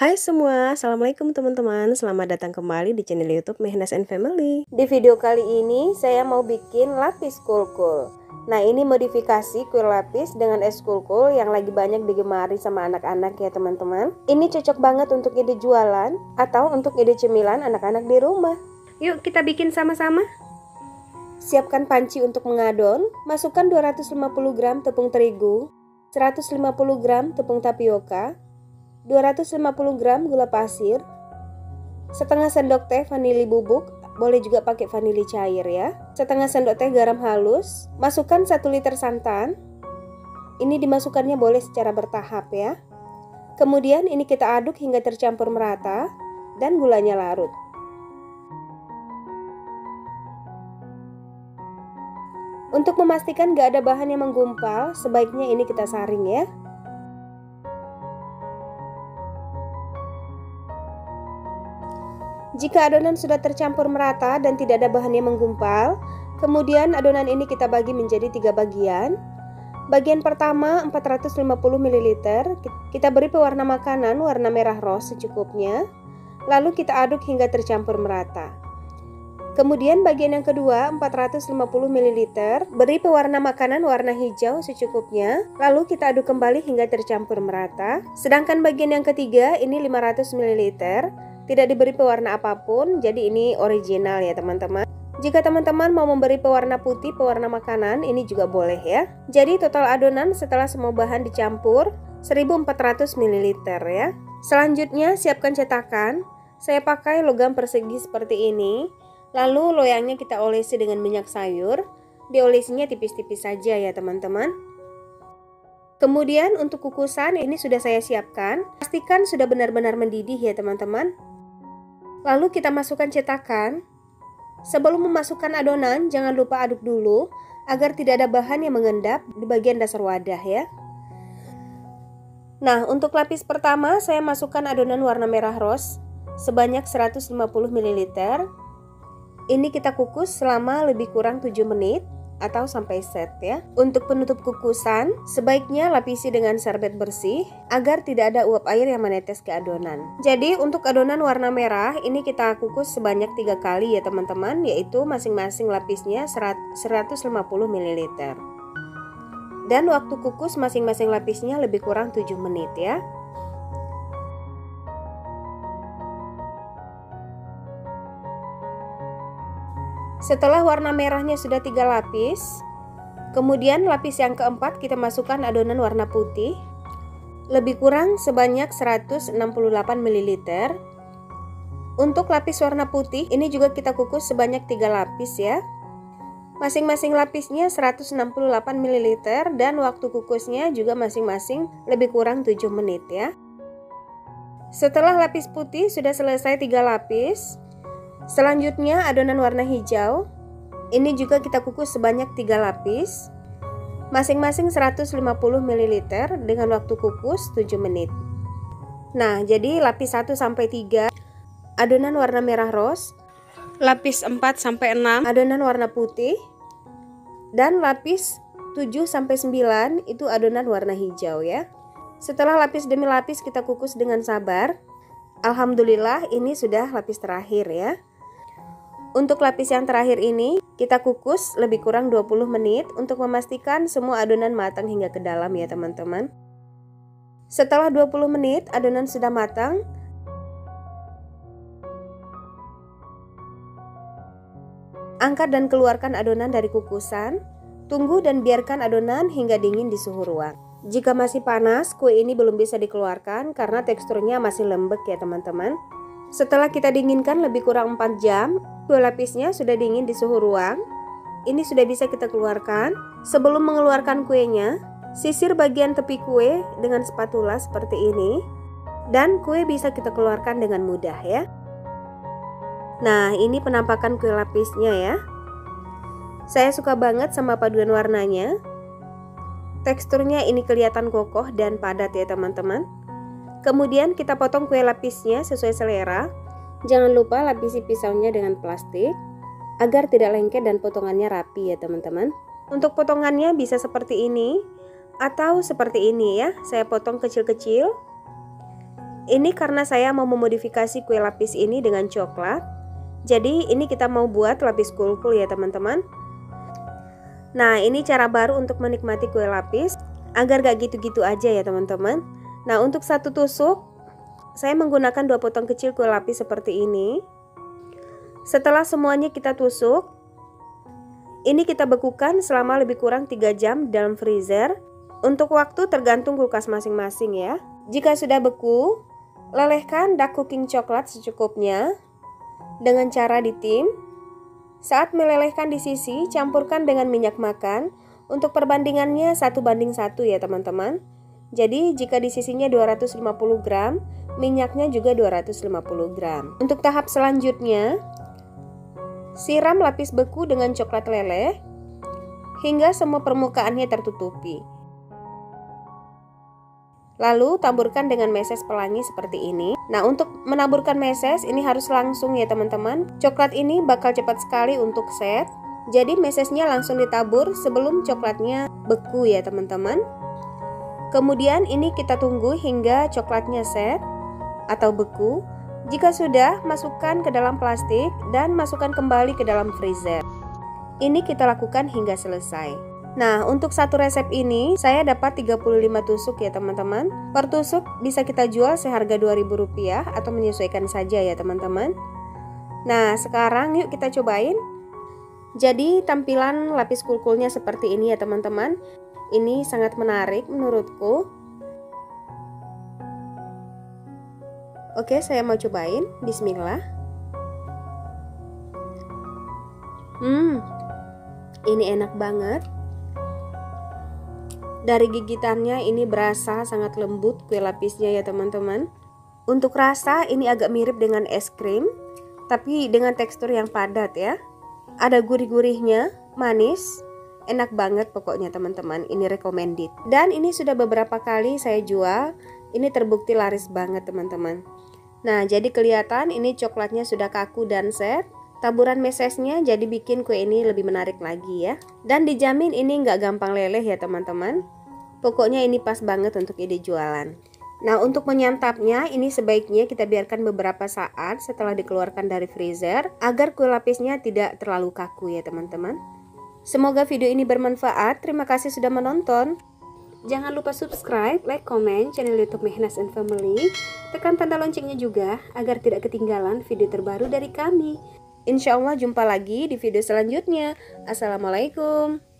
Hai semua, Assalamualaikum teman-teman. Selamat datang kembali di channel YouTube Mehnas and Family. Di video kali ini saya mau bikin lapis kulkul. Nah, ini modifikasi kuil lapis dengan es kulkul yang lagi banyak digemari sama anak-anak ya teman-teman. Ini cocok banget untuk ide jualan atau untuk ide cemilan anak-anak di rumah. Yuk kita bikin sama-sama. Siapkan panci untuk mengadon. Masukkan 250 gram tepung terigu, 150 gram tepung tapioka, 250 gram gula pasir, setengah sendok teh vanili bubuk, boleh juga pakai vanili cair ya, setengah sendok teh garam halus, masukkan 1 liter santan. Ini dimasukkannya boleh secara bertahap ya. Kemudian ini kita aduk hingga tercampur merata dan gulanya larut. Untuk memastikan gak ada bahan yang menggumpal, sebaiknya ini kita saring ya. Jika adonan sudah tercampur merata dan tidak ada bahan yang menggumpal, kemudian adonan ini kita bagi menjadi 3 bagian. Bagian pertama 450 ml, kita beri pewarna makanan warna merah rose secukupnya. Lalu kita aduk hingga tercampur merata. Kemudian bagian yang kedua 450 ml, beri pewarna makanan warna hijau secukupnya. Lalu kita aduk kembali hingga tercampur merata. Sedangkan bagian yang ketiga ini 500 ml. Tidak diberi pewarna apapun, jadi ini original ya teman-teman. Jika teman-teman mau memberi pewarna putih, pewarna makanan, ini juga boleh ya. Jadi total adonan setelah semua bahan dicampur 1400 ml ya. Selanjutnya siapkan cetakan. Saya pakai logam persegi seperti ini. Lalu loyangnya kita olesi dengan minyak sayur. Diolesinya tipis-tipis saja ya teman-teman. Kemudian untuk kukusan ini sudah saya siapkan. Pastikan sudah benar-benar mendidih ya teman-teman. Lalu kita masukkan cetakan. Sebelum memasukkan adonan, jangan lupa aduk dulu agar tidak ada bahan yang mengendap di bagian dasar wadah ya. Nah, untuk lapis pertama saya masukkan adonan warna merah rose sebanyak 150 ml. Ini kita kukus selama lebih kurang 7 menit atau sampai set ya. Untuk penutup kukusan, sebaiknya lapisi dengan serbet bersih agar tidak ada uap air yang menetes ke adonan. Jadi untuk adonan warna merah ini kita kukus sebanyak 3 kali ya teman-teman, yaitu masing-masing lapisnya 150 ml. Dan waktu kukus masing-masing lapisnya lebih kurang 7 menit ya. Setelah warna merahnya sudah 3 lapis, kemudian lapis yang keempat kita masukkan adonan warna putih, lebih kurang sebanyak 168 ml. Untuk lapis warna putih ini juga kita kukus sebanyak 3 lapis ya. Masing-masing lapisnya 168 ml dan waktu kukusnya juga masing-masing lebih kurang 7 menit ya. Setelah lapis putih sudah selesai 3 lapis, selanjutnya adonan warna hijau. Ini juga kita kukus sebanyak 3 lapis. Masing-masing 150 ml dengan waktu kukus 7 menit. Nah, jadi lapis 1 sampai 3 adonan warna merah rose, lapis 4 sampai 6 adonan warna putih, dan lapis 7 sampai 9 itu adonan warna hijau ya. Setelah lapis demi lapis kita kukus dengan sabar. Alhamdulillah ini sudah lapis terakhir ya. Untuk lapis yang terakhir ini kita kukus lebih kurang 20 menit untuk memastikan semua adonan matang hingga ke dalam ya teman-teman. Setelah 20 menit adonan sudah matang. Angkat dan keluarkan adonan dari kukusan. Tunggu dan biarkan adonan hingga dingin di suhu ruang. Jika masih panas, kue ini belum bisa dikeluarkan karena teksturnya masih lembek ya teman-teman. Setelah kita dinginkan lebih kurang 4 jam, kue lapisnya sudah dingin di suhu ruang. Ini sudah bisa kita keluarkan. Sebelum mengeluarkan kuenya, sisir bagian tepi kue dengan spatula seperti ini. Dan kue bisa kita keluarkan dengan mudah ya. Nah, ini penampakan kue lapisnya ya. Saya suka banget sama paduan warnanya. Teksturnya ini kelihatan kokoh dan padat ya teman-teman. Kemudian kita potong kue lapisnya sesuai selera. Jangan lupa lapisi pisaunya dengan plastik agar tidak lengket dan potongannya rapi ya teman-teman. Untuk potongannya bisa seperti ini atau seperti ini ya. Saya potong kecil-kecil. Ini karena saya mau memodifikasi kue lapis ini dengan coklat. Jadi ini kita mau buat lapis kulkul ya teman-teman. Nah, ini cara baru untuk menikmati kue lapis agar gak gitu-gitu aja ya teman-teman. Nah, untuk satu tusuk saya menggunakan 2 potong kecil kue lapis seperti ini. Setelah semuanya kita tusuk, ini kita bekukan selama lebih kurang 3 jam dalam freezer. Untuk waktu tergantung kulkas masing-masing ya. Jika sudah beku, lelehkan dark cooking coklat secukupnya dengan cara ditim. Saat melelehkan di sisi, campurkan dengan minyak makan. Untuk perbandingannya 1:1 ya teman-teman. Jadi jika di sisinya 250 gram, minyaknya juga 250 gram. Untuk tahap selanjutnya, siram lapis beku dengan coklat leleh hingga semua permukaannya tertutupi. Lalu taburkan dengan meses pelangi seperti ini. Nah, untuk menaburkan meses ini harus langsung ya teman-teman. Coklat ini bakal cepat sekali untuk set. Jadi mesesnya langsung ditabur sebelum coklatnya beku ya teman-teman. Kemudian ini kita tunggu hingga coklatnya set atau beku. Jika sudah, masukkan ke dalam plastik dan masukkan kembali ke dalam freezer. Ini kita lakukan hingga selesai. Nah, untuk satu resep ini saya dapat 35 tusuk ya teman-teman. Per tusuk bisa kita jual seharga Rp2.000 atau menyesuaikan saja ya teman-teman. Nah, sekarang yuk kita cobain. Jadi tampilan lapis kulkulnya seperti ini ya teman-teman. Ini sangat menarik menurutku. Oke, saya mau cobain. Bismillah. Ini enak banget. Dari gigitannya ini berasa sangat lembut kue lapisnya ya teman-teman. Untuk rasa ini agak mirip dengan es krim, tapi dengan tekstur yang padat ya. Ada gurih-gurihnya, manis, enak banget pokoknya teman-teman. Ini recommended. Dan ini sudah beberapa kali saya jual. Ini terbukti laris banget teman-teman. Nah, jadi kelihatan ini coklatnya sudah kaku dan set. Taburan mesesnya jadi bikin kue ini lebih menarik lagi ya. Dan dijamin ini nggak gampang leleh ya teman-teman. Pokoknya ini pas banget untuk ide jualan. Nah, untuk menyantapnya ini sebaiknya kita biarkan beberapa saat setelah dikeluarkan dari freezer agar kue lapisnya tidak terlalu kaku ya teman-teman. Semoga video ini bermanfaat. Terima kasih sudah menonton. Jangan lupa subscribe, like, komen channel YouTube Mehnas and Family. Tekan tanda loncengnya juga agar tidak ketinggalan video terbaru dari kami. Insya Allah jumpa lagi di video selanjutnya. Assalamualaikum.